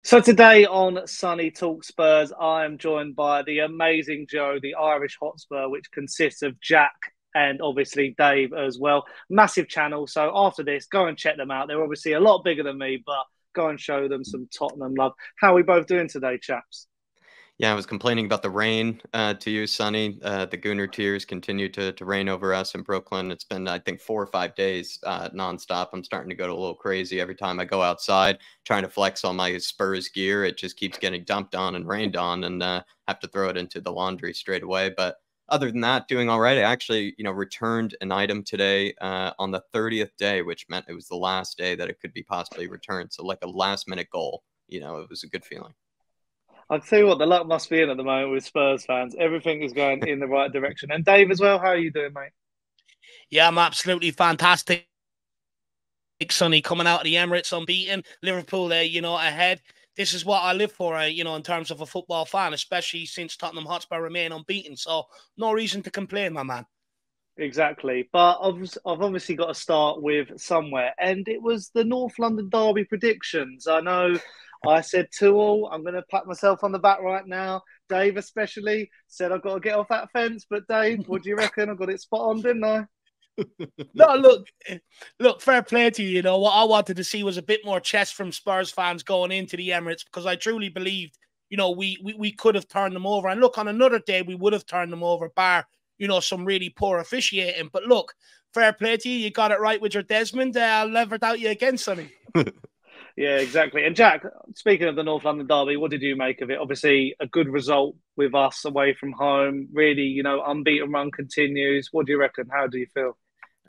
So today on Sonny Talks Spurs, I am joined by the amazing Joe, the Irish Hotspur, which consists of Jack and obviously Dave as well. Massive channel. So after this, go and check them out. They're obviously a lot bigger than me, but go and show them some Tottenham love. How are we both doing today, chaps? Yeah, I was complaining about the rain to you, Sonny. The Gooner tears continue to rain over us in Brooklyn. It's been, I think, 4 or 5 days nonstop. I'm starting to go a little crazy every time I go outside trying to flex all my Spurs gear. It just keeps getting dumped on and rained on, and have to throw it into the laundry straight away. But other than that, doing all right. I actually, returned an item today on the 30th day, which meant it was the last day that it could be possibly returned. So like a last minute goal. It was a good feeling. I'll tell you what, the luck must be in at the moment with Spurs fans. Everything is going in the right direction. And Dave as well, how are you doing, mate? Yeah, I'm absolutely fantastic. Sonny, coming out of the Emirates unbeaten, Liverpool there, ahead. This is what I live for, in terms of a football fan, especially since Tottenham Hotspur remain unbeaten. So no reason to complain, my man. Exactly. But I've obviously got to start with somewhere. And it was the North London derby predictions. I know I said 2-2. I'm going to pat myself on the back right now. Dave especially said I've got to get off that fence. But Dave, what do you reckon? I got it spot on, didn't I? No, look, fair play to you. What I wanted to see was a bit more chest from Spurs fans going into the Emirates, because I truly believed, we could have turned them over. And look, on another day, we would have turned them over, bar, some really poor officiating. But look, fair play to you. You got it right with your Desmond. I'll never doubt you again, Sonny. Yeah, exactly. And Jack, speaking of the North London derby, what did you make of it? Obviously, a good result with us away from home. Really, unbeaten run continues. What do you reckon? How do you feel?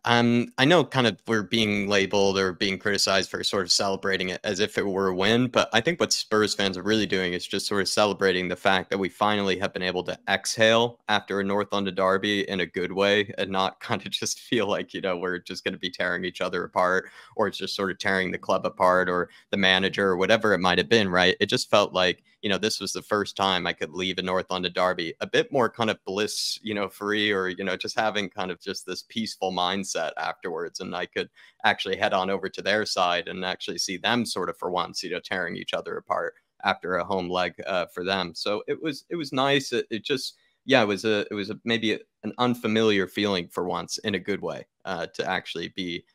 I know kind of we're being labeled or being criticized for sort of celebrating it as if it were a win, but I think what Spurs fans are really doing is just sort of celebrating the fact that we finally have been able to exhale after a North London derby in a good way, and not kind of just feel like, we're just going to be tearing each other apart, or it's just sort of tearing the club apart or the manager or whatever it might have been, right? It just felt like, this was the first time I could leave a North London derby a bit more kind of bliss, free, or, just having kind of just this peaceful mindset afterwards. And I could actually head on over to their side and actually see them sort of for once, tearing each other apart after a home leg for them. So it was nice. It just, yeah, it was maybe an unfamiliar feeling for once in a good way, to actually be,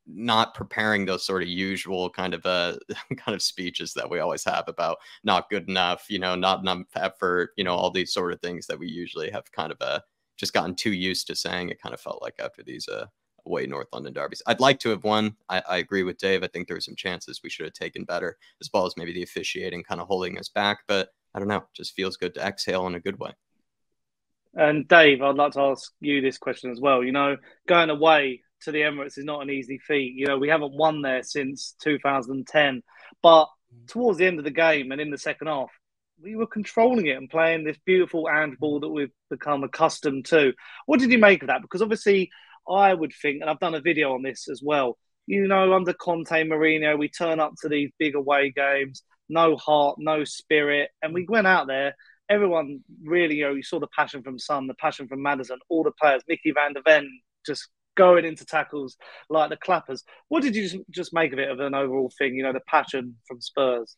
not preparing those sort of usual kind of speeches that we always have about not good enough, not enough effort, all these sort of things that we usually have kind of just gotten too used to saying. It kind of felt like after these away North London derbies. I'd like to have won. I agree with Dave. I think there were some chances we should have taken better, as well as maybe the officiating kind of holding us back. But I don't know, it just feels good to exhale in a good way. And Dave, I'd like to ask you this question as well. Going away to the Emirates is not an easy feat. We haven't won there since 2010. But towards the end of the game and in the second half, we were controlling it and playing this beautiful handball that we've become accustomed to. What did you make of that? Because obviously I would think, and I've done a video on this as well, under Conte, Mourinho, we turn up to these big away games, no heart, no spirit. And we went out there, everyone really, you saw the passion from Son, the passion from Maddison, all the players, Mickey van der Ven, just going into tackles like the clappers. What did you just make of it, of an overall thing, the passion from Spurs?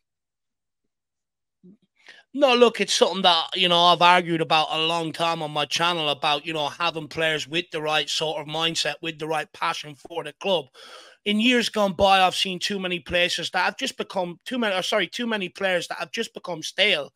No, look, it's something that, I've argued about a long time on my channel about, having players with the right sort of mindset, with the right passion for the club. In years gone by, I've seen too many places that have just become too many players that have just become stale.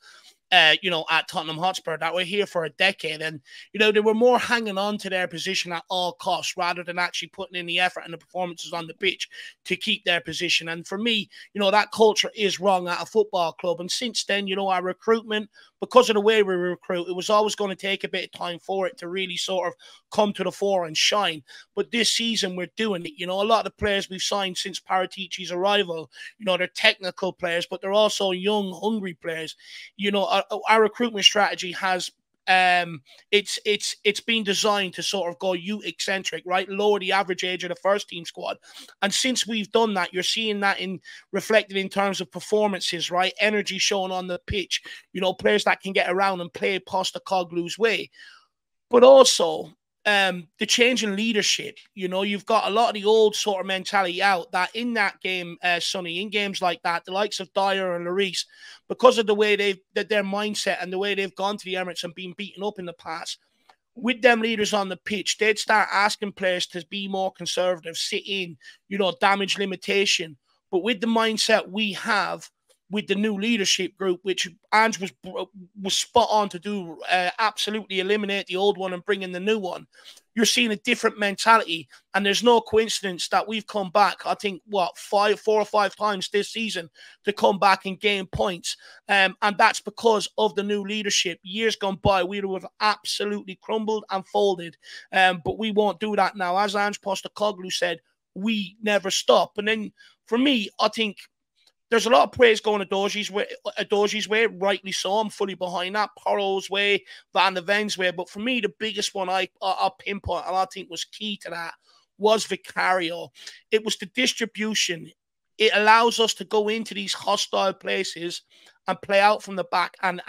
At Tottenham Hotspur, that were here for a decade, and they were more hanging on to their position at all costs rather than actually putting in the effort and the performances on the pitch to keep their position. And for me, that culture is wrong at a football club. And since then, our recruitment, because of the way we recruit, it was always going to take a bit of time for it to really sort of come to the fore and shine. But this season, we're doing it. A lot of the players we've signed since Paratici's arrival, they're technical players, but they're also young, hungry players. Our recruitment strategy has it's been designed to sort of go youth eccentric, right? Lower the average age of the first team squad. And since we've done that, you're seeing that reflected in terms of performances, right? Energy shown on the pitch, players that can get around and play Postecoglou's way. But also, the change in leadership. You know, you've got a lot of the old sort of mentality out that in that game, Sonny, in games like that, the likes of Dyer and Lloris, because of the way their mindset and the way they've gone to the Emirates and been beaten up in the past, with them leaders on the pitch, they'd start asking players to be more conservative, sit in, you know, damage limitation. But with the mindset we have with the new leadership group, which Ange was spot on to do, absolutely eliminate the old one and bring in the new one, you're seeing a different mentality. And there's no coincidence that we've come back, I think, 4 or 5 times this season to come back and gain points. And that's because of the new leadership. Years gone by, we would have absolutely crumbled and folded. But we won't do that now. As Ange Postecoglou said, we never stop. And then for me, I think there's a lot of praise going Adorji's way, rightly so. I'm fully behind that. Porro's way, Van de Ven's way. But for me, the biggest one I pinpoint, and I think was key to that, was Vicario. It was the distribution. It allows us to go into these hostile places and play out from the back and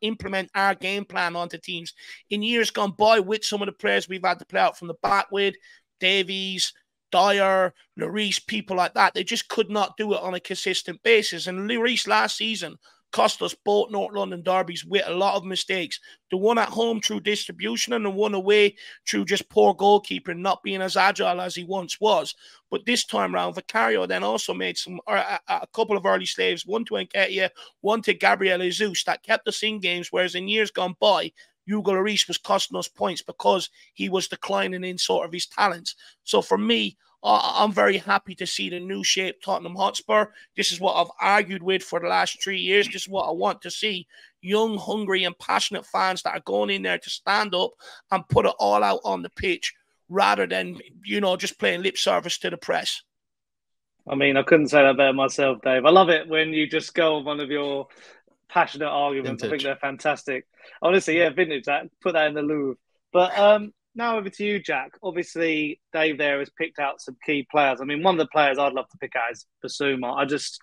implement our game plan onto teams. In years gone by, with some of the players we've had to play out from the back with, Davies, Dyer, Lloris, people like that, they just could not do it on a consistent basis. And Lloris last season cost us both North London derbies with a lot of mistakes. The one at home through distribution and the one away through just poor goalkeeping, not being as agile as he once was. But this time round, Vicario then also made a couple of early saves, one to Nketiah, one to Gabriel Jesus, that kept us in games, whereas in years gone by, Hugo Lloris was costing us points because he was declining in sort of his talents. So for me, I'm very happy to see the new shape Tottenham Hotspur. This is what I've argued with for the last 3 years. This is what I want to see. Young, hungry, and passionate fans that are going in there to stand up and put it all out on the pitch rather than, you know, just playing lip service to the press. I mean, I couldn't say that better myself, Dave. I love it when you just go on one of your passionate arguments. Vintage. I think they're fantastic. Honestly, yeah, vintage. Put that in the Louvre. But now over to you, Jack. Obviously, Dave there has picked out some key players. I mean, one of the players I'd love to pick out is Bissouma. I just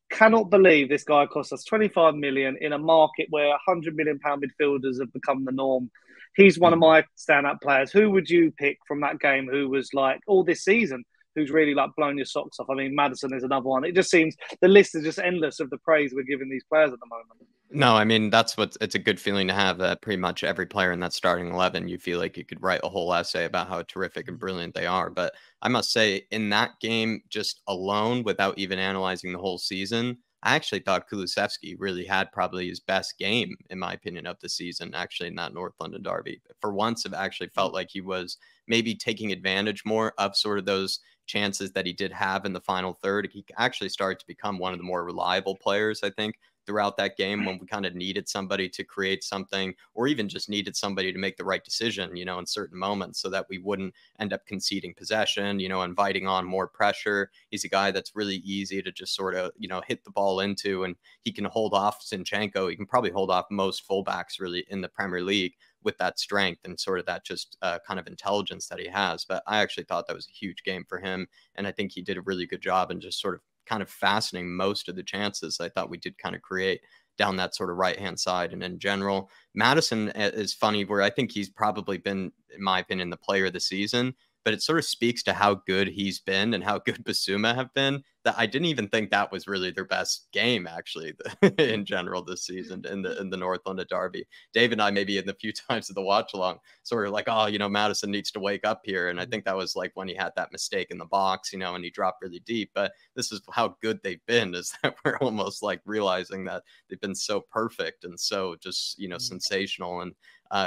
cannot believe this guy cost us 25 million in a market where 100 million pound midfielders have become the norm. He's one of my standout players. Who would you pick from that game who was like all this season, who's really like blown your socks off? I mean, Maddison is another one. It just seems the list is just endless of the praise we're giving these players at the moment. No, I mean, it's a good feeling to have that pretty much every player in that starting 11, you feel like you could write a whole essay about how terrific and brilliant they are. But I must say, in that game, just alone, without even analyzing the whole season, I actually thought Kulusevski really had probably his best game, in my opinion, of the season, actually, in that North London derby. For once, it actually felt like he was maybe taking advantage more of sort of those chances that he did have in the final third. He actually started to become one of the more reliable players, I think, throughout that game when we kind of needed somebody to create something or even just needed somebody to make the right decision, you know, in certain moments so that we wouldn't end up conceding possession, you know, inviting on more pressure. He's a guy that's really easy to just sort of, you know, hit the ball into, and he can hold off Zinchenko. He can probably hold off most fullbacks really in the Premier League with that strength and sort of that just kind of intelligence that he has. But I actually thought that was a huge game for him. And I think he did a really good job in just sort of kind of fastening most of the chances I thought we did kind of create down that sort of right-hand side. And in general, Maddison is funny where I think he's probably been, in my opinion, the player of the season, but it sort of speaks to how good he's been and how good Bissouma have been that I didn't even think that was really their best game, actually, in general this season in the North London derby. Dave and I, maybe in the few times of the watch along, sort of like, oh, you know, Maddison needs to wake up here. And I think that was like when he had that mistake in the box, you know, and he dropped really deep. But this is how good they've been, is that we're almost like realizing that they've been so perfect and so just, you know, sensational and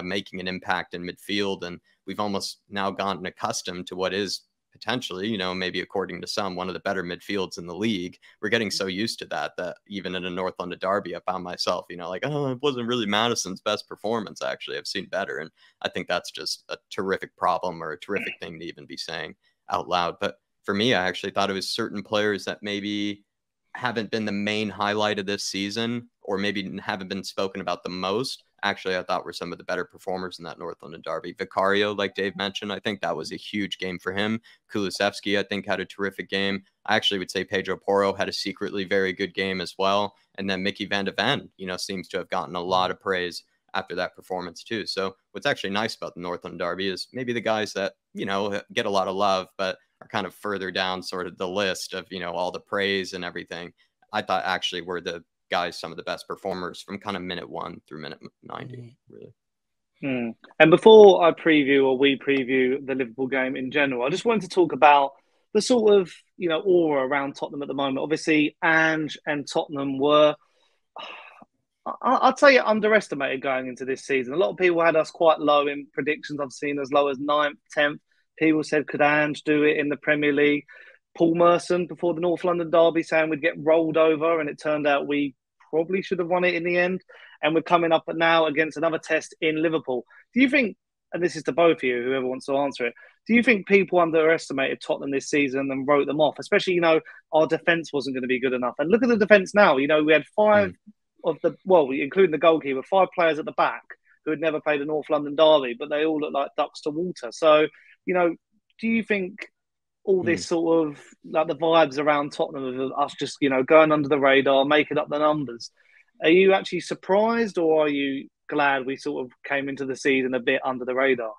making an impact in midfield. And we've almost now gotten accustomed to what is potentially, you know, maybe according to some, one of the better midfields in the league. We're getting so used to that even in a North London derby, I found myself, you know, like, oh, it wasn't really Maddison's best performance. Actually, I've seen better. And I think that's just a terrific problem or a terrific thing to even be saying out loud. But for me, I actually thought it was certain players that maybe haven't been the main highlight of this season or maybe haven't been spoken about the most. Actually, I thought were some of the better performers in that North London derby. Vicario, like Dave mentioned, I think that was a huge game for him. Kulusevski, I think, had a terrific game. I actually would say Pedro Porro had a secretly very good game as well. And then Mickey van de Ven, you know, seems to have gotten a lot of praise after that performance too. So what's actually nice about the Northland Derby is maybe the guys that, you know, get a lot of love, but are kind of further down sort of the list of, you know, all the praise and everything, I thought actually were the guys, some of the best performers from kind of minute 1 through minute 90, really. And before I preview, or we preview, the Liverpool game in general, I just wanted to talk about the sort of, you know, aura around Tottenham at the moment. Obviously, Ange and Tottenham were, I'd say, underestimated going into this season. A lot of people had us quite low in predictions. I've seen as low as 9th, 10th. People said, could Ange do it in the Premier League? Paul Merson before the North London derby saying we'd get rolled over, and it turned out we probably should have won it in the end. And we're coming up now against another test in Liverpool. Do you think, and this is to both of you, whoever wants to answer it, do you think people underestimated Tottenham this season and wrote them off? Especially, you know, our defence wasn't going to be good enough. And look at the defence now. You know, we had 5 of the, well, including the goalkeeper, 5 players at the back who had never played a North London derby, but they all look like ducks to water. So, you know, do you think all this sort of, like the vibes around Tottenham of us just, you know, going under the radar, making up the numbers, are you actually surprised, or are you glad we sort of came into the season a bit under the radar?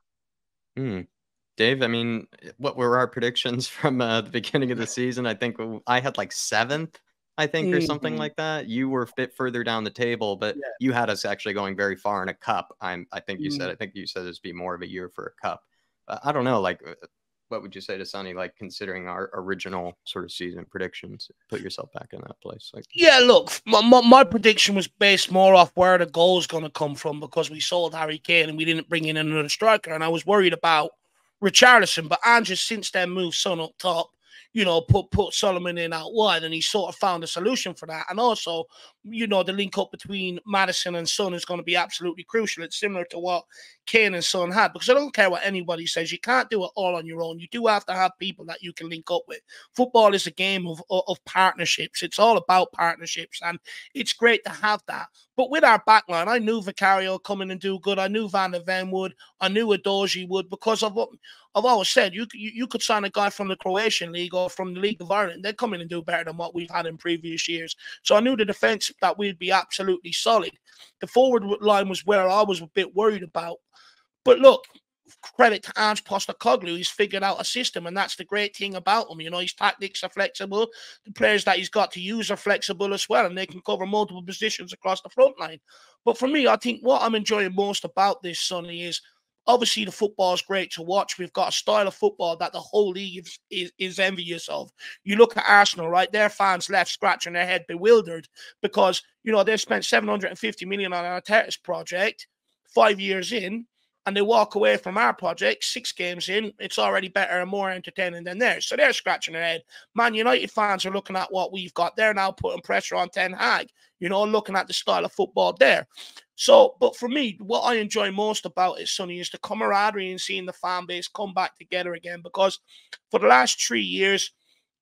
Dave, I mean, what were our predictions from the beginning of the season? I think I had like 7th, I think, or something like that. You were a bit further down the table, but you had us actually going very far in a cup. I think you said this would be more of a year for a cup. I don't know, like, what would you say to Sonny, like, considering our original sort of season predictions? Put yourself back in that place. Like, yeah, look, my prediction was based more off where the goal's going to come from, because we sold Harry Kane and we didn't bring in another striker, and I was worried about Richarlison. But Ange since then moved Son up top, you know, put Solomon in out wide, and he sort of found a solution for that. And also, you know, the link up between Maddison and Son is going to be absolutely crucial. It's similar to what Kane and Son had, because I don't care what anybody says, you can't do it all on your own. You do have to have people that you can link up with. Football is a game of partnerships. It's all about partnerships, and it's great to have that. But with our backline, I knew Vicario would come in and do good. I knew Van der Ven would. I knew Adoji would, because of what I've always said. You could sign a guy from the Croatian league or from the League of Ireland. They'd come in and do better than what we've had in previous years. So I knew the defence that we'd be absolutely solid. The forward line was where I was a bit worried about. But look, credit to Ange Postecoglou, he's figured out a system, and that's the great thing about him. You know, his tactics are flexible. The players that he's got to use are flexible as well, and they can cover multiple positions across the front line. But for me, I think what I'm enjoying most about this, Sonny, is obviously the football is great to watch. We've got a style of football that the whole league is envious of. You look at Arsenal, right? Their fans left scratching their head bewildered, because, you know, they've spent 750 million on an Arteta's project 5 years in, and they walk away from our project 6 games in, it's already better and more entertaining than theirs. So they're scratching their head. Man United fans are looking at what we've got. They're now putting pressure on Ten Hag, you know, looking at the style of football there. So, but for me, what I enjoy most about it, Sonny, is the camaraderie and seeing the fan base come back together again. Because for the last 3 years,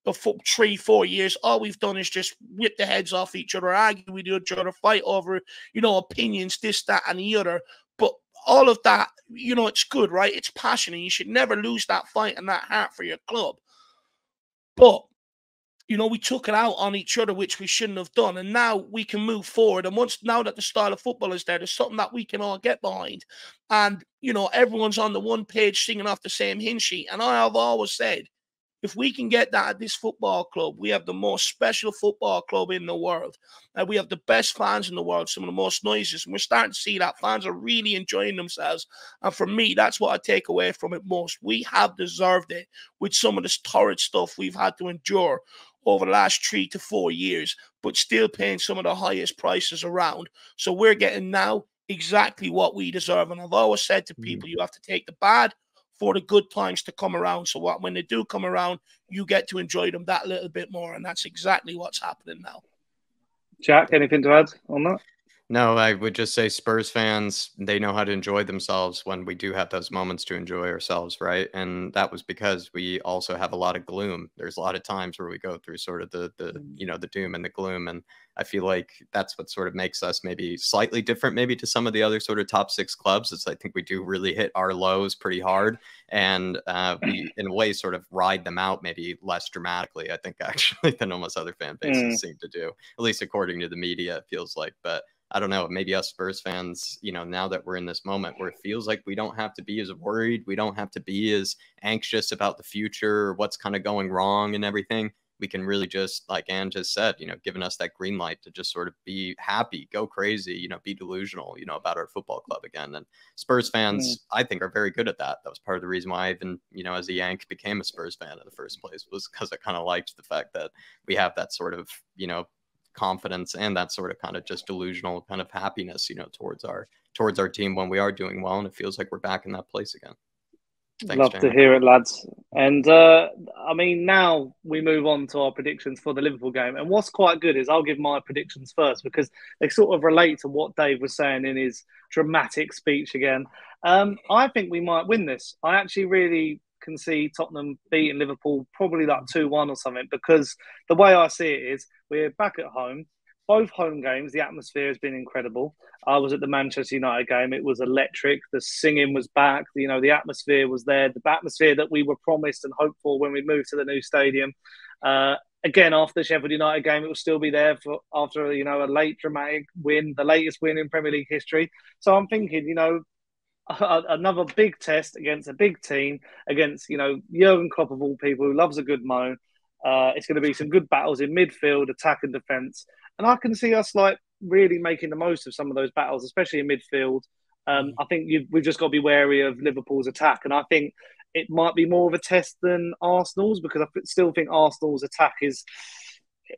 or 3-4 years, all we've done is just whip the heads off each other, argue with each other, fight over, you know, opinions, this, that, and the other. But all of that, you know, it's good, right? It's passion, and you should never lose that fight and that heart for your club. But, you know, we took it out on each other, which we shouldn't have done. And now we can move forward. And now that the style of football is there, there's something that we can all get behind. And, you know, everyone's on the one page singing off the same hymn sheet. And I have always said, if we can get that at this football club, we have the most special football club in the world. And we have the best fans in the world, some of the most noisiest. And we're starting to see that fans are really enjoying themselves. And for me, that's what I take away from it most. We have deserved it with some of this torrid stuff we've had to endure over the last 3 to 4 years, but still paying some of the highest prices around. So we're getting now exactly what we deserve. And I've always said to people, you have to take the bad for the good times to come around. So when they do come around, you get to enjoy them that little bit more. And that's exactly what's happening now. Jack, anything to add on that? No, I would just say Spurs fans, they know how to enjoy themselves when we do have those moments to enjoy ourselves, right? And that was because we also have a lot of gloom. There's a lot of times where we go through sort of the you know, the doom and the gloom. And I feel like that's what sort of makes us maybe slightly different, maybe to some of the other sort of top 6 clubs. Is I think we do really hit our lows pretty hard, and we, in a way, sort of ride them out maybe less dramatically, I think, actually, than almost other fan bases seem to do, at least according to the media, it feels like. But I don't know, maybe us Spurs fans, now that we're in this moment where it feels like we don't have to be as worried, we don't have to be as anxious about the future or what's kind of going wrong and everything. We can really just, like Anne just said, giving us that green light to just sort of be happy, go crazy, be delusional, about our football club again. And Spurs fans, I think, are very good at that. That was part of the reason why I even, as a Yank, became a Spurs fan in the first place, was because I kind of liked the fact that we have that sort of, confidence and that sort of kind of just delusional kind of happiness, towards our team when we are doing well. And it feels like we're back in that place again. Thanks, Love to hear it, lads. And now we move on to our predictions for the Liverpool game. And what's quite good is I'll give my predictions first because they sort of relate to what Dave was saying in his dramatic speech again. I think we might win this. I actually really can see Tottenham beating Liverpool probably like 2-1 or something, because the way I see it is we're back at home. Both home games, the atmosphere has been incredible. I was at the Manchester United game. It was electric. The singing was back. The atmosphere was there. The atmosphere that we were promised and hoped for when we moved to the new stadium. Again, after the Sheffield United game, it will still be there after a late dramatic win, the latest win in Premier League history. So I'm thinking, another big test against a big team, against, Jurgen Klopp of all people, who loves a good moan. It's going to be some good battles in midfield, attack and defence. And I can see us really making the most of some of those battles, especially in midfield. I think we've just got to be wary of Liverpool's attack. And I think it might be more of a test than Arsenal's, because I still think Arsenal's attack is...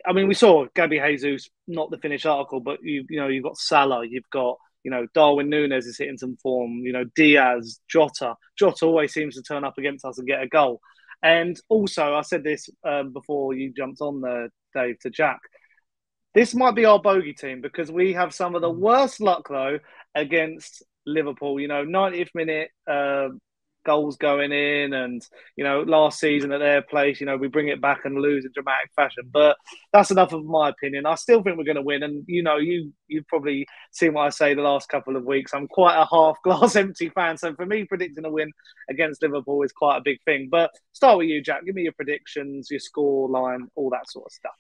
I mean, we saw Gabby Jesus, not the finished article, but you've got Salah, you've got Darwin Nunez is hitting some form, Diaz, Jota. Jota always seems to turn up against us and get a goal. And also, I said this before you jumped on there, Dave, to Jack. This might be our bogey team, because we have some of the worst luck, though, against Liverpool. 90th minute goals going in, and, last season at their place, we bring it back and lose in dramatic fashion. But that's enough of my opinion. I still think we're going to win. And, you've probably seen what I say the last couple of weeks. I'm quite a half glass empty fan. So for me, predicting a win against Liverpool is quite a big thing. But start with you, Jack. Give me your predictions, your score line, all that sort of stuff.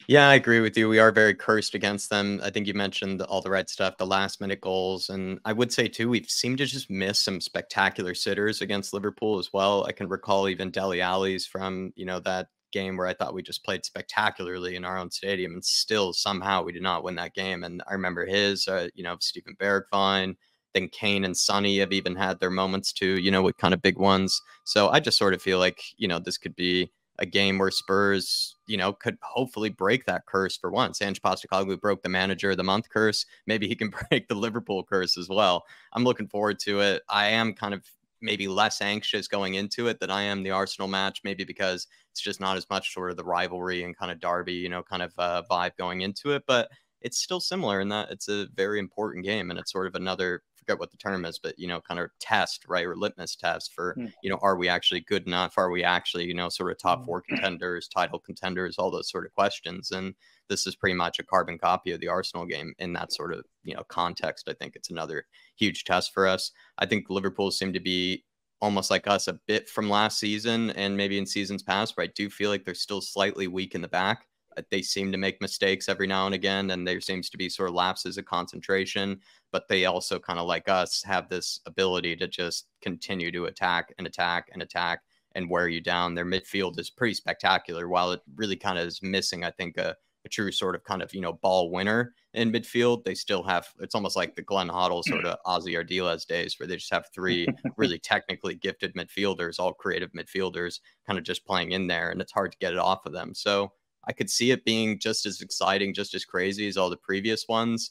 Yeah, I agree with you. We are very cursed against them. I think you mentioned all the right stuff, the last minute goals. And I would say, too, we've seemed to just miss some spectacular sitters against Liverpool as well. I can recall even Dele Alli's from, that game where I thought we just played spectacularly in our own stadium, and still somehow we did not win that game. And I remember his, Steven Bergwijn, then Kane and Sonny have even had their moments too, with kind of big ones. So I just sort of feel like, this could be a game where Spurs, could hopefully break that curse for once. Ange Postecoglou broke the manager of the month curse. Maybe he can break the Liverpool curse as well. I'm looking forward to it. I am kind of maybe less anxious going into it than I am the Arsenal match, maybe because it's just not as much sort of the rivalry and kind of derby, kind of vibe going into it. But it's still similar in that it's a very important game, and it's sort of another, forget what the term is, but, kind of test, right? Or litmus test for, are we actually good enough? Are we actually, sort of top four contenders, title contenders, all those sort of questions. And this is pretty much a carbon copy of the Arsenal game in that sort of, context. I think it's another huge test for us. I think Liverpool seem to be almost like us a bit from last season and maybe in seasons past, but I do feel like they're still slightly weak in the back. They seem to make mistakes every now and again, and there seems to be sort of lapses of concentration, but they also kind of like us have this ability to just continue to attack and attack and attack and wear you down. Their midfield is pretty spectacular, while it really kind of is missing, I think, a true sort of kind of, ball winner in midfield. They still have, it's almost like the Glenn Hoddle sort of Ozzy Ardiles days, where they just have three really technically gifted midfielders, all creative midfielders, kind of just playing in there, and it's hard to get it off of them. So I could see it being just as exciting, just as crazy as all the previous ones.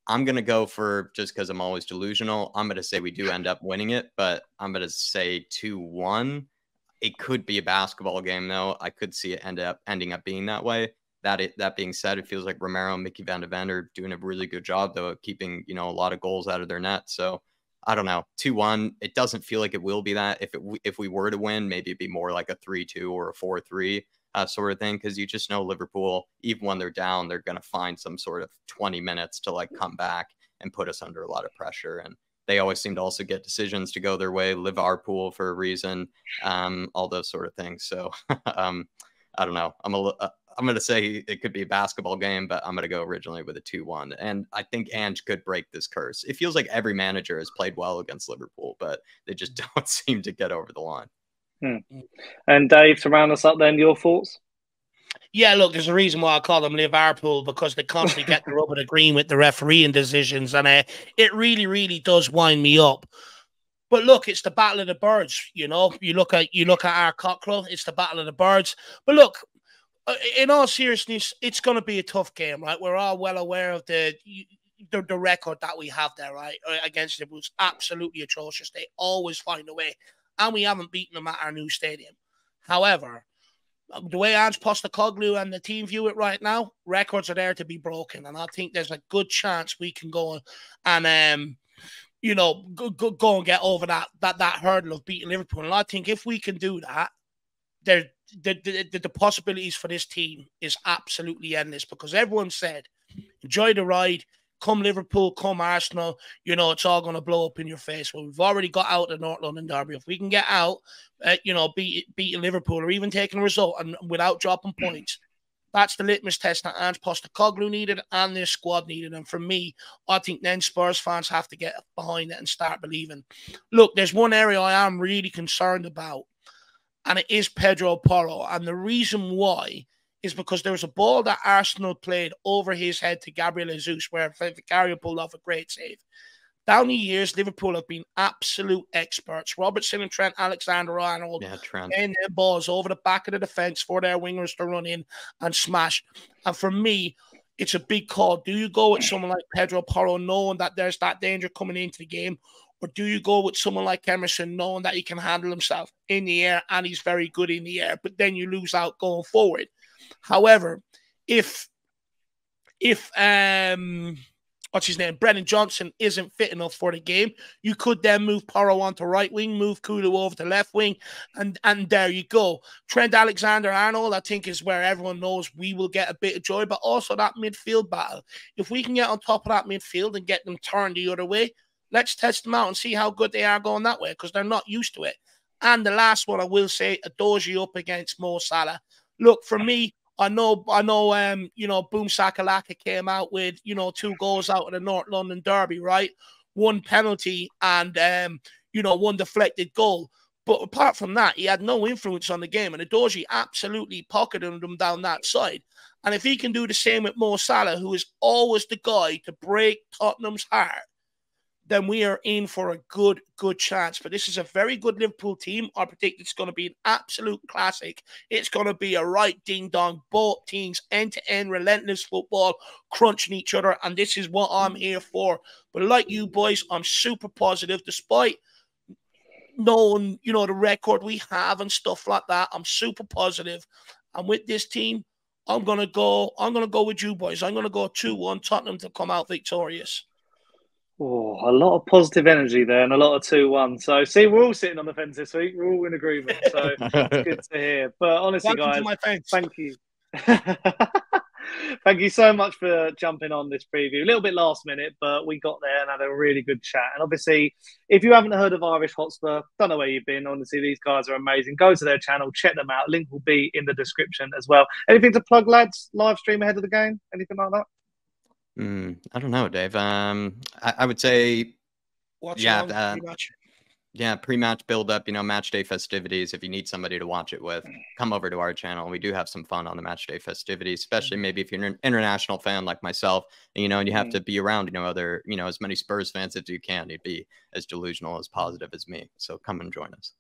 I'm going to go for, just because I'm always delusional, I'm going to say we do end up winning it, but I'm going to say 2-1. It could be a basketball game, though. I could see it ending up being that way. That being said, it feels like Romero and Mickey van de Ven are doing a really good job, though, of keeping, a lot of goals out of their net. So I don't know, 2-1. It doesn't feel like it will be that. If we were to win, maybe it'd be more like a 3-2 or a 4-3. Sort of thing, because you just know Liverpool, even when they're down, they're going to find some sort of 20 minutes to come back and put us under a lot of pressure. And they always seem to also get decisions to go their way, live our pool for a reason, all those sort of things. So I don't know. I'm going to say it could be a basketball game, but I'm going to go originally with a 2-1. And I think Ange could break this curse. It feels like every manager has played well against Liverpool, but they just don't seem to get over the line. And Dave, to round us up then, your thoughts? Yeah, look, there's a reason why I call them Liverpool, because they constantly get the rub of the green with the refereeing decisions, and it really, really does wind me up. But look, it's the battle of the birds. You know, you look at our cockerel, it's the battle of the birds. But look, in all seriousness, it's going to be a tough game, right? We're all well aware of the record that we have there, right? Against Liverpool, it's absolutely atrocious. They always find a way, and we haven't beaten them at our new stadium. However, the way Ange Postecoglou and the team view it right now, records are there to be broken, and I think there's a good chance we can go and you know, go and get over that hurdle of beating Liverpool. And I think if we can do that, the possibilities for this team is absolutely endless, because everyone said, enjoy the ride, come Liverpool, come Arsenal, you know, it's all going to blow up in your face. Well, we've already got out of the North London derby. If we can get out, you know, beating Liverpool or even taking a result and without dropping points, that's the litmus test that Ange Postecoglou needed and this squad needed. And for me, I think then Spurs fans have to get behind it and start believing. Look, there's one area I am really concerned about, and it is Pedro Porro. And the reason why is because there was a ball that Arsenal played over his head to Gabriel Jesus, where Vicario pulled off a great save. Down the years, Liverpool have been absolute experts. Robertson and Trent Alexander-Arnold playing their balls over the back of the defence for their wingers to run in and smash. And for me, it's a big call. Do you go with someone like Pedro Porro, knowing that there's that danger coming into the game? Or do you go with someone like Emerson, knowing that he can handle himself in the air and he's very good in the air, but then you lose out going forward? However, if what's his name, Brennan Johnson isn't fit enough for the game, you could then move Porro onto right wing, move Kulu over to left wing, and there you go. Trent Alexander-Arnold, I think, is where everyone knows we will get a bit of joy, but also that midfield battle. If we can get on top of that midfield and get them turned the other way, let's test them out and see how good they are going that way, because they're not used to it. And the last one I will say, Adoji up against Mo Salah. Look, for me, I know, you know, Boom Sakalaka came out with, you know, 2 goals out of the North London derby, right? 1 penalty and, you know, 1 deflected goal. But apart from that, he had no influence on the game. And Adoji absolutely pocketed him down that side. And if he can do the same with Mo Salah, who is always the guy to break Tottenham's heart, then we are in for a good chance. But this is a very good Liverpool team. I predict it's going to be an absolute classic. It's going to be a right ding-dong, both teams, end-to-end, relentless football, crunching each other, and this is what I'm here for. But like you boys, I'm super positive, despite knowing, you know, the record we have and stuff like that. I'm super positive. And with this team, I'm gonna go with you boys. I'm gonna go 2-1, Tottenham to come out victorious. Oh, a lot of positive energy there and a lot of 2-1. So, see, we're all sitting on the fence this week. We're all in agreement. So, it's good to hear. But honestly, Welcome guys, to my fence. thank you. Thank you so much for jumping on this preview. A little bit last minute, but we got there and had a really good chat. And obviously, if you haven't heard of Irish Hotspur, don't know where you've been. Honestly, these guys are amazing. Go to their channel, check them out. Link will be in the description as well. Anything to plug, lads? Live stream ahead of the game? Anything like that? I don't know, Dave. I would say, pre-match build-up, you know, match day festivities. If you need somebody to watch it with, come over to our channel. We do have some fun on the match day festivities, especially maybe if you're an international fan like myself, and, you know, and you have to be around, you know, other, you know, as many Spurs fans as you can. You'd be as delusional as positive as me. So come and join us.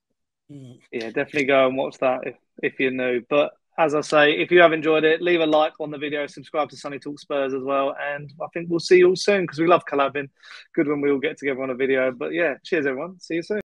Yeah, definitely go and watch that if you're new. But as I say, if you have enjoyed it, leave a like on the video, subscribe to Sonny Talks Spurs as well. And I think we'll see you all soon, because we love collabing. Good when we all get together on a video. But yeah, cheers, everyone. See you soon.